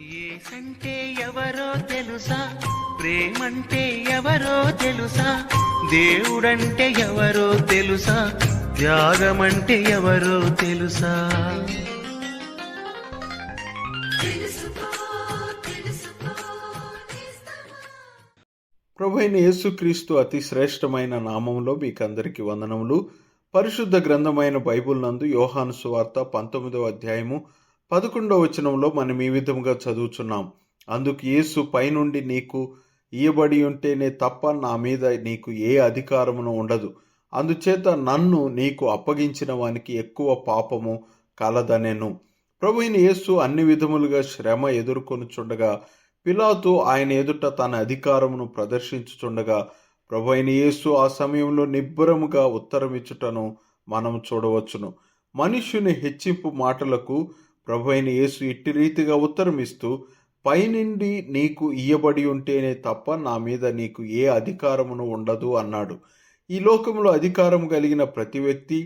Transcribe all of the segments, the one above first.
ఏసంటే ఎవరో తెలుసా, ప్రేమంటే ఎవరో తెలుసా, దేవుడంటే ఎవరో తెలుసా, త్యాగమంటే ఎవరో తెలుసా. ప్రభువైన యేసుక్రీస్తు అతి శ్రేష్టమైన నామంలో మీకందరికి వందనములు. పరిశుద్ధ గ్రంథమైన బైబిల్ నందు యోహాను సువార్త 19వ అధ్యాయము 11వ వచనంలో మనం ఈ విధముగా చదువుచున్నాం. అందుకు యేసు, పైనుండి నీకు ఇయ్యబడి ఉంటేనే తప్ప నా మీద నీకు ఏ అధికారమును ఉండదు. అందుచేత నన్ను నీకు అప్పగించిన వానికి ఎక్కువ పాపము కలదనెను. ప్రభువైన యేసు అన్ని విధములుగా శ్రమ ఎదుర్కొనుచుండగా, పిలాతు ఆయన ఎదుట తన అధికారమును ప్రదర్శించుచుండగా, ప్రభువైన యేసు ఆ సమయంలో నిబ్బరముగా ఉత్తరమిచ్చుటను మనం చూడవచ్చును. మనుష్యుని హెచ్చింపు మాటలకు ప్రభువైన యేసు ఇట్టి రీతిగా ఉత్తరమిస్తూ, పైనుండి నీకు ఇయ్యబడి ఉంటేనే తప్ప నా మీద నీకు ఏ అధికారమును ఉండదు అన్నాడు. ఈ లోకంలో అధికారం కలిగిన ప్రతి వ్యక్తి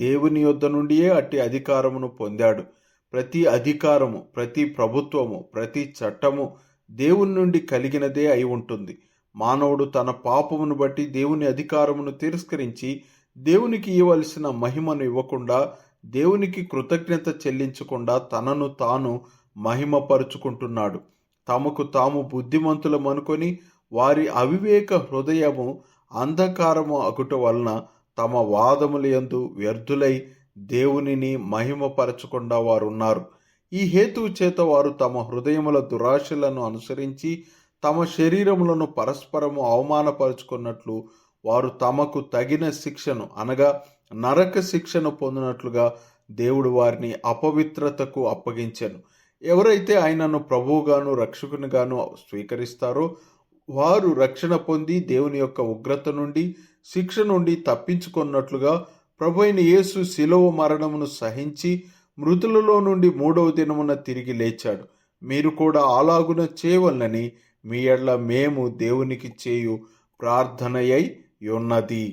దేవుని యొద్ద నుండియే అట్టి అధికారమును పొందాడు. ప్రతి అధికారము, ప్రతి ప్రభుత్వము, ప్రతి చట్టము దేవుని నుండి కలిగినదే అయి ఉంటుంది. మానవుడు తన పాపమును బట్టి దేవుని అధికారమును తిరస్కరించి దేవునికి ఇవ్వవలసిన మహిమను ఇవ్వకుండా, దేవునికి కృతజ్ఞత చెల్లించకుండా తనను తాను మహిమపరుచుకుంటున్నాడు. తమకు తాము బుద్ధిమంతులమనుకొని వారి అవివేక హృదయము అంధకారము అగుట వలన తమ వాదములయందు వ్యర్థులై దేవునిని మహిమపరచకుండా వారున్నారు. ఈ హేతువు చేత వారు తమ హృదయముల దురాశలను అనుసరించి తమ శరీరములను పరస్పరము అవమానపరుచుకున్నట్లు వారు తమకు తగిన శిక్షను అనగా నరక శిక్షను పొందినట్లుగా దేవుడు వారిని అపవిత్రతకు అప్పగించెను. ఎవరైతే ఆయనను ప్రభువుగాను రక్షకునిగాను స్వీకరిస్తారో వారు రక్షణ పొంది దేవుని యొక్క ఉగ్రత నుండి, శిక్ష నుండి తప్పించుకున్నట్లుగా ప్రభువైన యేసు శిలువ మరణమును సహించి మృతులలో నుండి 3వ దినమున తిరిగి లేచాడు. మీరు కూడా అలాగున చేయవలనని మీ ఎడ్ల మేము దేవునికి చేయు ప్రార్థనయై ఉన్నది.